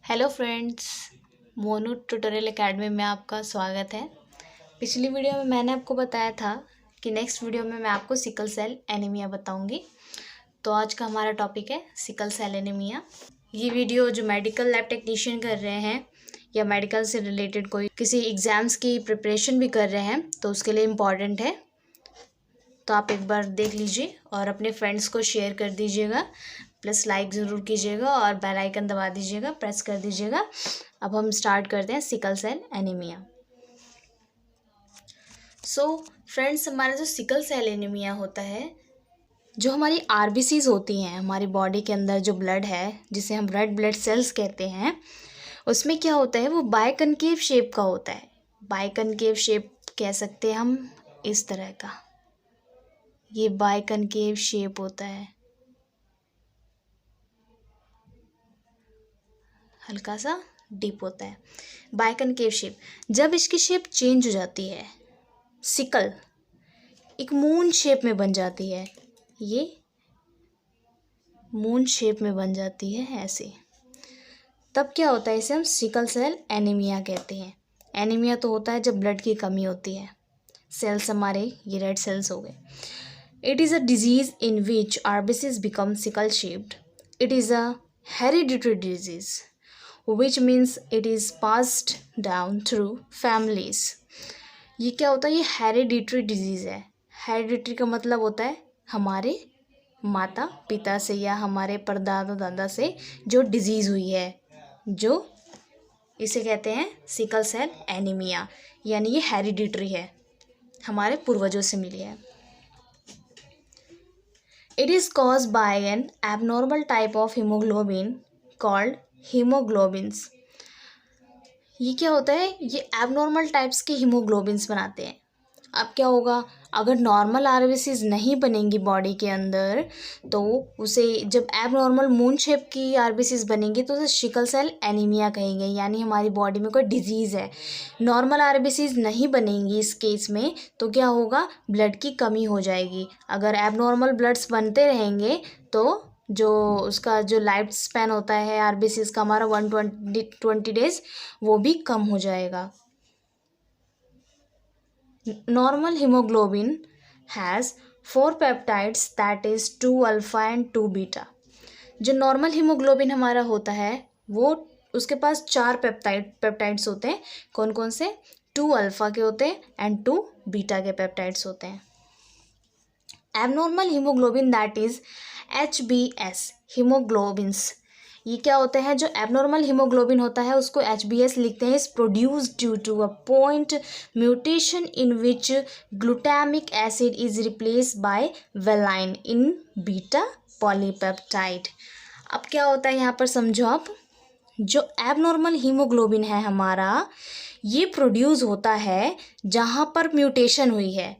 Hello friends, Monu tutorial academy में आपका स्वागत है। पिछली वीडियो में मैंने आपको बताया था कि नेक्स्ट वीडियो में मैं आपको सिकल सेल एनीमिया बताऊंगी। तो आज का हमारा टॉपिक है सिकल सेल एनीमिया। ये वीडियो जो मेडिकल लैब टेक्नीशियन कर रहे हैं या मेडिकल से रिलेटेड कोई किसी एग्ज़ाम्स की प्रिपरेशन भी कर रहे हैं तो उसके लिए इम्पॉर्टेंट है। तो आप एक बार देख लीजिए और अपने फ्रेंड्स को शेयर कर दीजिएगा, प्लस लाइक ज़रूर कीजिएगा और बेल आइकन दबा दीजिएगा, प्रेस कर दीजिएगा। अब हम स्टार्ट करते हैं sickle cell anaemia. So friends, हमारा जो सिकल सेल एनीमिया होता है, जो हमारी आरबीसीज होती हैं हमारी बॉडी के अंदर, जो ब्लड है जिसे हम रेड ब्लड सेल्स कहते हैं, उसमें क्या होता है वो बाइकनकेव शेप का होता है। बाइकनकेव शेप कह सकते हैं हम इस तरह का, ये बाइकनकेव शेप होता है, हल्का सा डीप होता है बाइकनकेव शेप। जब इसकी शेप चेंज हो जाती है, सिकल एक मून शेप में बन जाती है, ये मून शेप में बन जाती है ऐसे, तब क्या होता है, इसे हम सिकल सेल एनीमिया कहते हैं। एनीमिया तो होता है जब ब्लड की कमी होती है, सेल्स हमारे ये रेड सेल्स हो गए। It is a disease in which RBCs become sickle shaped. It is a hereditary disease which means it is passed down through families। ये क्या होता है, ये हेरिडिटरी डिजीज़ है। हेरिडिटरी का मतलब होता है हमारे माता पिता से या हमारे परदादा दादा से जो डिजीज़ हुई है, जो इसे कहते हैं सिकल सेल एनीमिया, यानी ये हेरिडिटरी है, हमारे पूर्वजों से मिली है। It is caused by an abnormal type of hemoglobin called haemoglobins. ये क्या होता है, ये एबनॉर्मल टाइप्स के हीमोग्लोबिन्स बनाते हैं। अब क्या होगा, अगर नॉर्मल आरबीसीज नहीं बनेंगी बॉडी के अंदर, तो उसे जब एबनॉर्मल मून शेप की आरबीसीज बनेंगी तो उसे सिकल सेल एनीमिया कहेंगे, यानी हमारी बॉडी में कोई डिजीज़ है। नॉर्मल आरबीसीज नहीं बनेंगी इस केस में, तो क्या होगा, ब्लड की कमी हो जाएगी। अगर एबनॉर्मल ब्लड्स बनते रहेंगे तो जो उसका जो लाइफ स्पैन होता है आरबीसीज का हमारा 120 डेज, वो भी कम हो जाएगा। Normal haemoglobin has 4 peptides, that is 2 alpha and 2 beta. जो नॉर्मल हीमोग्लोबिन हमारा होता है वो, उसके पास 4 पेप्टाइड्स होते हैं। कौन कौन से, 2 अल्फ़ा के होते हैं एंड 2 बीटा के पेप्टाइड्स होते हैं। Abnormal haemoglobin that is HbS haemoglobins, ये क्या होते हैं, जो एबनॉर्मल हीमोग्लोबिन होता है उसको HbS लिखते हैं। Is produced due to a point mutation in which glutamic acid is replaced by valine in beta polypeptide. अब क्या होता है यहाँ पर समझो आप, जो एबनॉर्मल हीमोग्लोबिन है हमारा, ये प्रोड्यूस होता है जहाँ पर म्यूटेशन हुई है।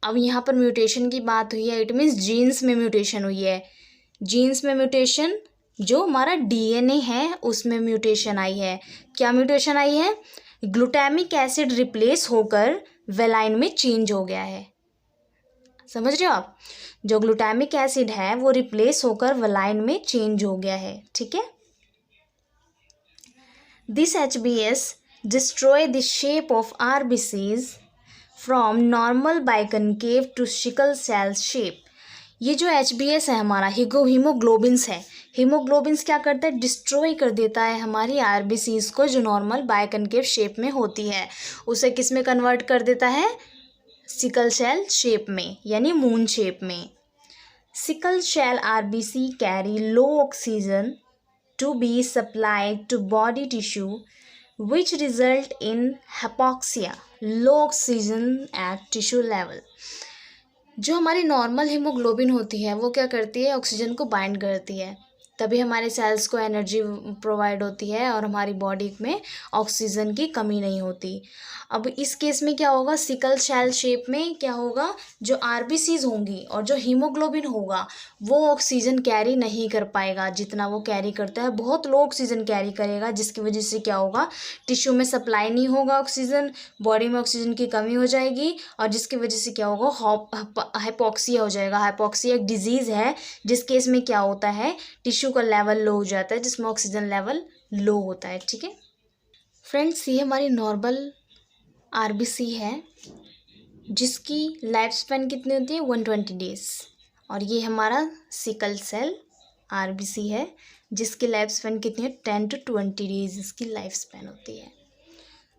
अब यहाँ पर म्यूटेशन की बात हुई है, इट मीन्स जीन्स में म्यूटेशन हुई है। जीन्स में म्यूटेशन, जो हमारा डीएनए है उसमें म्यूटेशन आई है। क्या म्यूटेशन आई है, ग्लूटामिक एसिड रिप्लेस होकर वेलाइन में चेंज हो गया है। समझ रहे हो आप, जो ग्लूटामिक एसिड है वो रिप्लेस होकर वेलाइन में चेंज हो गया है, ठीक है। This HbS destroy the shape of RBCs from normal biconcave to sickle cell shape. ये जो HbS है हमारा, हीमोग्लोबिन्स है, हीमोग्लोबिन्स क्या करता है, डिस्ट्रॉय कर देता है हमारी आरबीसीज को, जो नॉर्मल बाइकनकेव शेप में होती है, उसे किस में कन्वर्ट कर देता है, सिकल सेल शेप में, यानी मून शेप में। Sickle cell RBC carry low oxygen to be supplied to body tissue which result in hypoxia, low oxygen at tissue level। जो हमारी नॉर्मल हीमोग्लोबिन होती है वो क्या करती है, ऑक्सीजन को बाइंड करती है, तभी हमारे सेल्स को एनर्जी प्रोवाइड होती है और हमारी बॉडी में ऑक्सीजन की कमी नहीं होती। अब इस केस में क्या होगा, सिकल सेल शेप में क्या होगा, जो आरबीसीज होंगी और जो हीमोग्लोबिन होगा वो ऑक्सीजन कैरी नहीं कर पाएगा जितना वो कैरी करता है, बहुत लो ऑक्सीजन कैरी करेगा, जिसकी वजह से क्या होगा, टिश्यू में सप्लाई नहीं होगा ऑक्सीजन, बॉडी में ऑक्सीजन की कमी हो जाएगी, और जिसकी वजह से क्या होगा, हाइपोक्सिया हो जाएगा। हाइपोक्सिया एक डिजीज़ है जिस केस में क्या होता है, टिश्यू टिश्यू का लेवल लो हो जाता है, जिसमें ऑक्सीजन लेवल लो होता है। ठीक है फ्रेंड्स, ये हमारी नॉर्मल आरबीसी है जिसकी लाइफ स्पैन कितनी होती है 120 डेज। और ये हमारा सिकल सेल आरबीसी है जिसकी लाइफ स्पैन कितनी है 10 to 20 डेज इसकी लाइफ स्पैन होती है।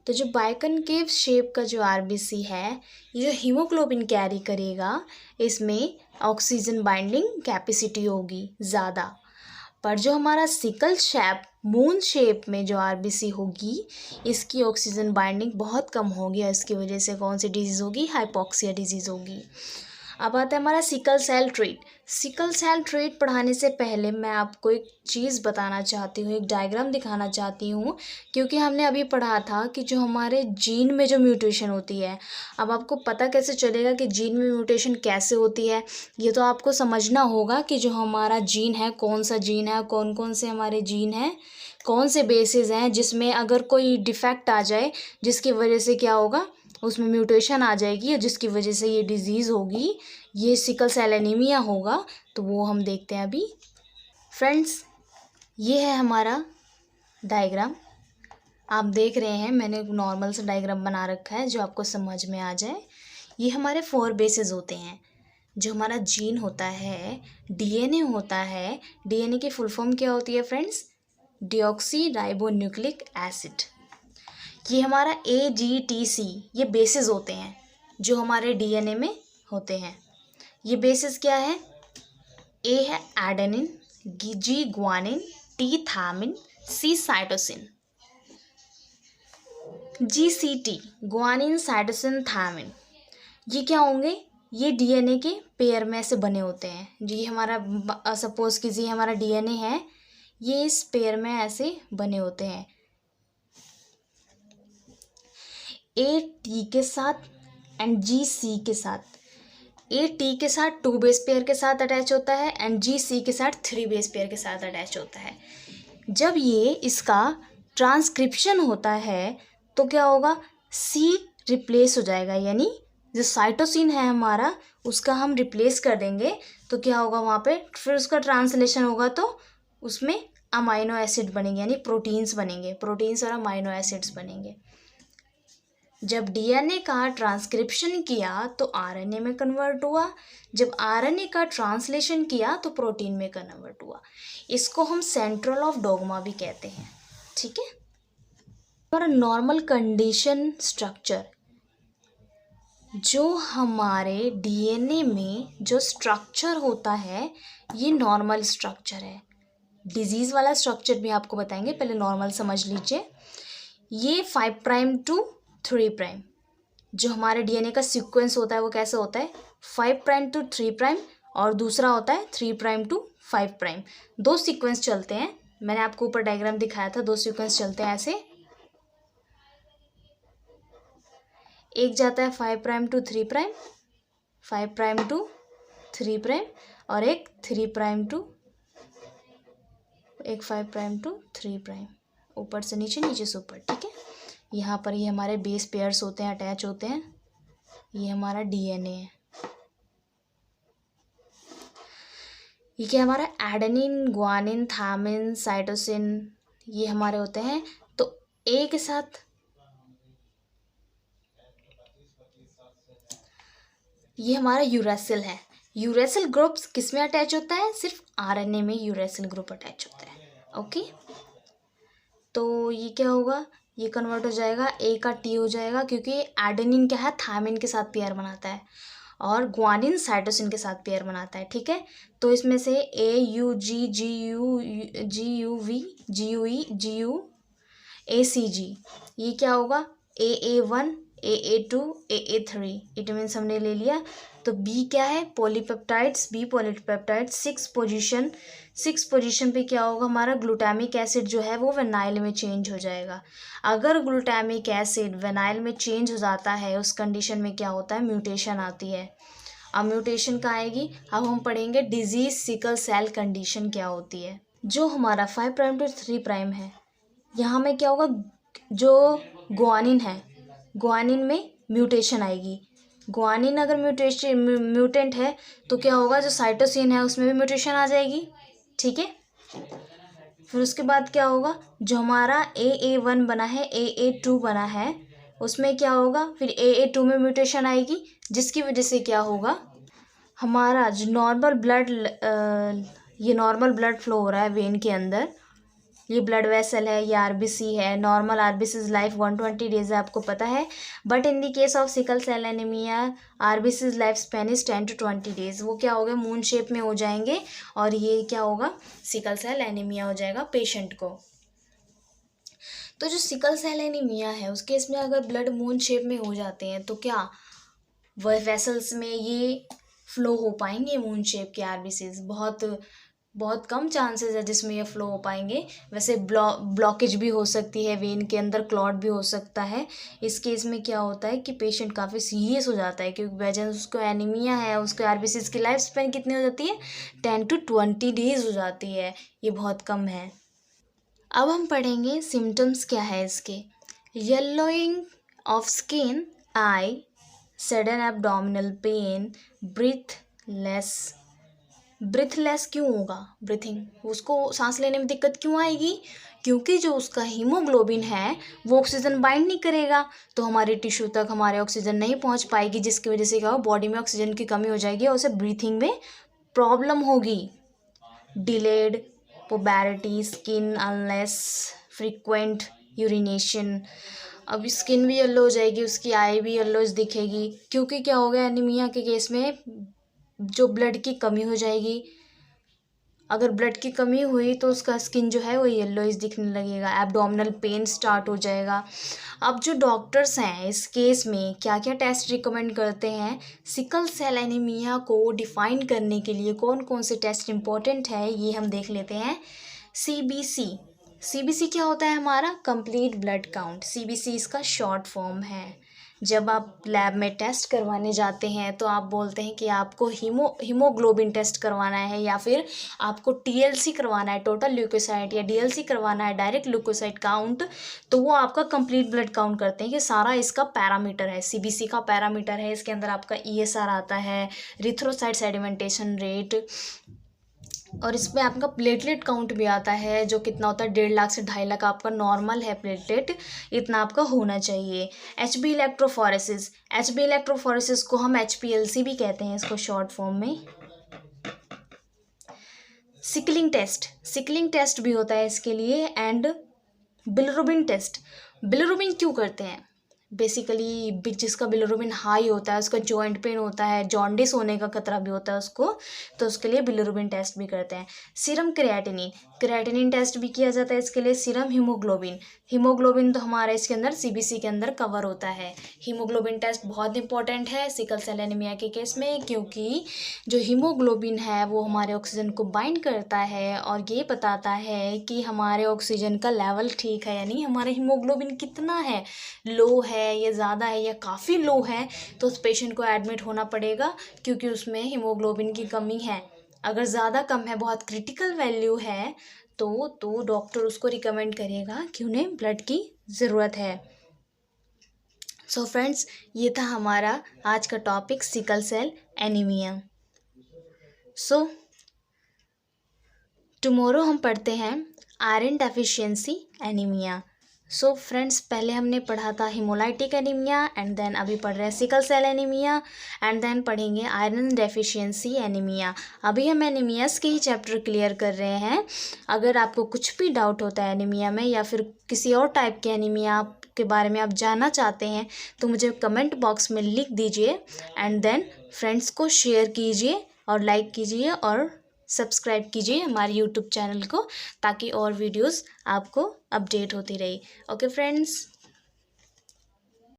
तो जो बाइकनकेव शेप का जो आरबीसी है, ये जो हीमोग्लोबिन कैरी करेगा, इसमें ऑक्सीजन बाइंडिंग कैपेसिटी होगी ज़्यादा। पर जो हमारा सिकल शेप मून शेप में जो आरबीसी होगी, इसकी ऑक्सीजन बाइंडिंग बहुत कम होगी और इसकी वजह से कौन सी डिजीज़ होगी, हाइपोक्सिया डिजीज़ होगी। अब आता है हमारा sickle cell trait. Sickle cell trait पढ़ाने से पहले मैं आपको एक चीज़ बताना चाहती हूँ, एक डायग्राम दिखाना चाहती हूँ, क्योंकि हमने अभी पढ़ा था कि जो हमारे जीन में जो म्यूटेशन होती है, अब आपको पता कैसे चलेगा कि जीन में म्यूटेशन कैसे होती है। ये तो आपको समझना होगा कि जो हमारा जीन है, कौन सा जीन है, कौन कौन से हमारे जीन हैं, कौन से बेसिस हैं, जिसमें अगर कोई डिफेक्ट आ जाए जिसकी वजह से क्या होगा, उसमें म्यूटेशन आ जाएगी और जिसकी वजह से ये डिज़ीज़ होगी, ये सिकल सेल एनीमिया होगा। तो वो हम देखते हैं अभी। फ्रेंड्स, ये है हमारा डायग्राम, आप देख रहे हैं, मैंने एक नॉर्मल सा डायग्राम बना रखा है जो आपको समझ में आ जाए। ये हमारे 4 बेसिस होते हैं। जो हमारा जीन होता है, डीएनए होता है, डीएनए की फुल फॉर्म क्या होती है friends, deoxy ribo nucleic acid. ये हमारा AGTC, ये बेसिस होते हैं जो हमारे डीएनए में होते हैं। ये बेसिस क्या है, ए है एडेनिन, जी ग्वानिन, टी थामिन, सी साइटोसिन, GCT ग्वानिन साइटोसिन थामिन। ये क्या होंगे, ये डीएनए के पेयर में ऐसे बने होते हैं। ये हमारा सपोज कीजिए हमारा डीएनए है, ये इस पेयर में ऐसे बने होते हैं, AT के साथ एंड GC के साथ। AT के साथ 2 बेस पेयर के साथ अटैच होता है एंड GC के साथ 3 बेस पेयर के साथ अटैच होता है। जब ये इसका ट्रांसक्रिप्शन होता है तो क्या होगा, C रिप्लेस हो जाएगा, यानी जो साइटोसिन है हमारा उसका हम रिप्लेस कर देंगे। तो क्या होगा वहाँ पे, फिर उसका ट्रांसलेशन होगा तो उसमें अमाइनो एसिड बनेंगे, यानी प्रोटीन्स बनेंगे, प्रोटीन्स और अमाइनो एसिड्स बनेंगे। जब डीएनए का ट्रांसक्रिप्शन किया तो आरएनए में कन्वर्ट हुआ, जब आरएनए का ट्रांसलेशन किया तो प्रोटीन में कन्वर्ट हुआ। इसको हम सेंट्रल ऑफ डोग्मा भी कहते हैं। ठीक है, और नॉर्मल कंडीशन स्ट्रक्चर, जो हमारे डीएनए में जो स्ट्रक्चर होता है ये नॉर्मल स्ट्रक्चर है। डिजीज़ वाला स्ट्रक्चर भी आपको बताएंगे, पहले नॉर्मल समझ लीजिए। ये 5 प्राइम टू 3 प्राइम जो हमारे डीएनए का सीक्वेंस होता है वो कैसे होता है, 5 प्राइम टू 3 प्राइम और दूसरा होता है 3 प्राइम टू 5 प्राइम। 2 सीक्वेंस चलते हैं, मैंने आपको ऊपर डायग्राम दिखाया था, 2 सीक्वेंस चलते हैं ऐसे। एक जाता है 5 prime to 3 prime, 5 prime to 3 prime, और एक 5 प्राइम टू 3 प्राइम, ऊपर से नीचे, नीचे से ऊपर। ठीक है, यहाँ पर ये हमारे बेस पेयर्स होते हैं, अटैच होते हैं। ये हमारा डीएनए है, ये क्या हमारा एडेनिन, ग्वानिन, थामिन, साइटोसिन, ये हमारे होते हैं। तो ए के साथ ये हमारा यूरेसिल है। यूरेसिल ग्रुप किस में अटैच होता है, सिर्फ आरएनए में यूरेसिल ग्रुप अटैच होता है। ओके, तो ये क्या होगा, ये कन्वर्ट हो जाएगा, ए का टी हो जाएगा, क्योंकि एडेनिन क्या है, थायमिन के साथ पेयर बनाता है और ग्वानिन साइटोसिन के साथ पेयर बनाता है। ठीक है, तो इसमें से AUG, GUV, GUE, GUACG, ये क्या होगा, AA1, AA2, AA3, it means हमने ले लिया। तो बी क्या है, पॉलीपेप्टाइड्स, बी पॉलीपेप्टाइड 6 पोजीशन पे क्या होगा, हमारा ग्लूटामिक एसिड जो है वो वेनाइल में चेंज हो जाएगा। अगर ग्लूटामिक एसिड वेनाइल में चेंज हो जाता है, उस कंडीशन में क्या होता है, म्यूटेशन आती है। अब म्यूटेशन कहाँ आएगी, अब हम पढ़ेंगे डिजीज सिकल सेल कंडीशन क्या होती है। जो हमारा 5 प्राइम टू 3 प्राइम है, यहाँ में क्या होगा, जो ग्वानिन है, ग्वानिन में म्यूटेशन आएगी। ग्वानिन अगर म्यूटेंट है तो क्या होगा, जो साइटोसिन है उसमें भी म्यूटेशन आ जाएगी। ठीक है, फिर उसके बाद क्या होगा, जो हमारा AA1 बना है, AA2 बना है, उसमें क्या होगा, फिर AA2 में म्यूटेशन आएगी, जिसकी वजह से क्या होगा, हमारा जो नॉर्मल ब्लड, ये नॉर्मल ब्लड फ्लो हो रहा है वेन के अंदर, ये ब्लड वेसल है, ये आरबीसी है, नॉर्मल आरबीसी लाइफ 120 डेज है, आपको पता है। But in the case of sickle cell anaemia RBC life span is 10 to 20 days. वो क्या होगा, मून शेप में हो जाएंगे, और ये क्या होगा, सिकल सेल एनीमिया हो जाएगा पेशेंट को। तो जो सिकल सेल एनीमिया है उस केस में अगर ब्लड मून शेप में हो जाते हैं तो क्या वह वेसल्स में ये फ्लो हो पाएंगे, मून शेप के आरबीसीज, बहुत कम चांसेस है जिसमें ये फ्लो हो पाएंगे। वैसे ब्लॉकेज भी हो सकती है वेन के अंदर, क्लॉट भी हो सकता है। इस केस में क्या होता है कि पेशेंट काफ़ी सीरियस हो जाता है, क्योंकि वजह उसको एनीमिया है, उसके आरबीसीज की लाइफ स्पैन कितनी हो जाती है, 10 to 20 डेज हो जाती है, ये बहुत कम है। अब हम पढ़ेंगे सिम्टम्स क्या है इसके। Yellowing of skin, I, sudden abdominal pain, breathless क्यों होगा, ब्रीथिंग, उसको सांस लेने में दिक्कत क्यों आएगी, क्योंकि जो उसका हीमोग्लोबिन है वो ऑक्सीजन बाइंड नहीं करेगा, तो हमारे टिश्यू तक हमारे ऑक्सीजन नहीं पहुंच पाएगी, जिसकी वजह से क्या हो, बॉडी में ऑक्सीजन की कमी हो जाएगी और उसे ब्रीथिंग में प्रॉब्लम होगी। डिलेड पोबैरिटी, स्किन अनलेस, फ्रीक्वेंट यूरिनेशन, अब स्किन भी येलो हो जाएगी, उसकी आई भी येलोज दिखेगी, क्योंकि क्या हो गया, एनीमिया के केस में जो ब्लड की कमी हो जाएगी। अगर ब्लड की कमी हुई तो उसका स्किन जो है वो येलोइश दिखने लगेगा, एब्डोमिनल पेन स्टार्ट हो जाएगा। अब जो डॉक्टर्स हैं इस केस में क्या क्या टेस्ट रिकमेंड करते हैं, सिकल सेल एनीमिया को डिफाइन करने के लिए कौन कौन से टेस्ट इंपॉर्टेंट है ये हम देख लेते हैं। सीबीसी क्या होता है, हमारा कंप्लीट ब्लड काउंट, सीबीसी इसका शॉर्ट फॉर्म है। जब आप लैब में टेस्ट करवाने जाते हैं तो आप बोलते हैं कि आपको हीमोग्लोबिन टेस्ट करवाना है, या फिर आपको टीएलसी करवाना है, टोटल ल्यूकोसाइट, या डीएलसी करवाना है, डायरेक्ट ल्यूकोसाइट काउंट, तो वो आपका कंप्लीट ब्लड काउंट करते हैं। कि सारा इसका पैरामीटर है, सीबीसी का पैरामीटर है, इसके अंदर आपका ईएसआर आता है, रिथ्रोसाइट सेडिमेंटेशन रेट, और इसमें आपका प्लेटलेट काउंट भी आता है, जो कितना होता है, 1.5 लाख से 2.5 लाख आपका नॉर्मल है प्लेटलेट, इतना आपका होना चाहिए। एचबी इलेक्ट्रोफोरेसिस को हम HPLC भी कहते हैं इसको शॉर्ट फॉर्म में। सिकलिंग टेस्ट भी होता है इसके लिए, एंड बिलिरुबिन क्यों करते हैं, बेसिकली जिसका बिलिरुबिन हाई होता है उसका जॉइंट पेन होता है, जॉन्डिस होने का खतरा भी होता है उसको, तो उसके लिए बिलिरुबिन टेस्ट भी करते हैं। सीरम क्रिएटिनिन टेस्ट भी किया जाता है इसके लिए। सीरम हीमोग्लोबिन तो हमारा इसके अंदर सीबीसी के अंदर कवर होता है। हीमोग्लोबिन टेस्ट बहुत इंपॉर्टेंट है सिकल सेल एनीमिया के केस में, क्योंकि जो हीमोग्लोबिन है वो हमारे ऑक्सीजन को बाइंड करता है और ये बताता है कि हमारे ऑक्सीजन का लेवल ठीक है, यानी हमारा हीमोग्लोबिन कितना है, लो है या ज़्यादा है या काफ़ी लो है, तो उस पेशेंट को एडमिट होना पड़ेगा, क्योंकि उसमें हीमोग्लोबिन की कमी है। अगर ज़्यादा कम है, बहुत क्रिटिकल वैल्यू है, तो डॉक्टर उसको रिकमेंड करेगा कि उन्हें ब्लड की ज़रूरत है। सो फ्रेंड्स, ये था हमारा आज का topic sickle cell anaemia. So tomorrow हम पढ़ते हैं iron deficiency anaemia. So friends, पहले हमने पढ़ा था हिमोलाइटिक एनीमिया, एंड देन अभी पढ़ रहे हैं sickle cell anaemia, and then पढ़ेंगे आयरन डेफिशिएंसी एनीमिया। अभी हम एनीमियास के ही चैप्टर क्लियर कर रहे हैं। अगर आपको कुछ भी डाउट होता है एनीमिया में, या फिर किसी और टाइप के एनीमिया के बारे में आप जानना चाहते हैं, तो मुझे कमेंट बॉक्स में लिख दीजिए, एंड देन फ्रेंड्स को शेयर कीजिए और लाइक कीजिए और सब्सक्राइब कीजिए हमारे यूट्यूब चैनल को, ताकि और वीडियोस आपको अपडेट होती रही। Okay friends.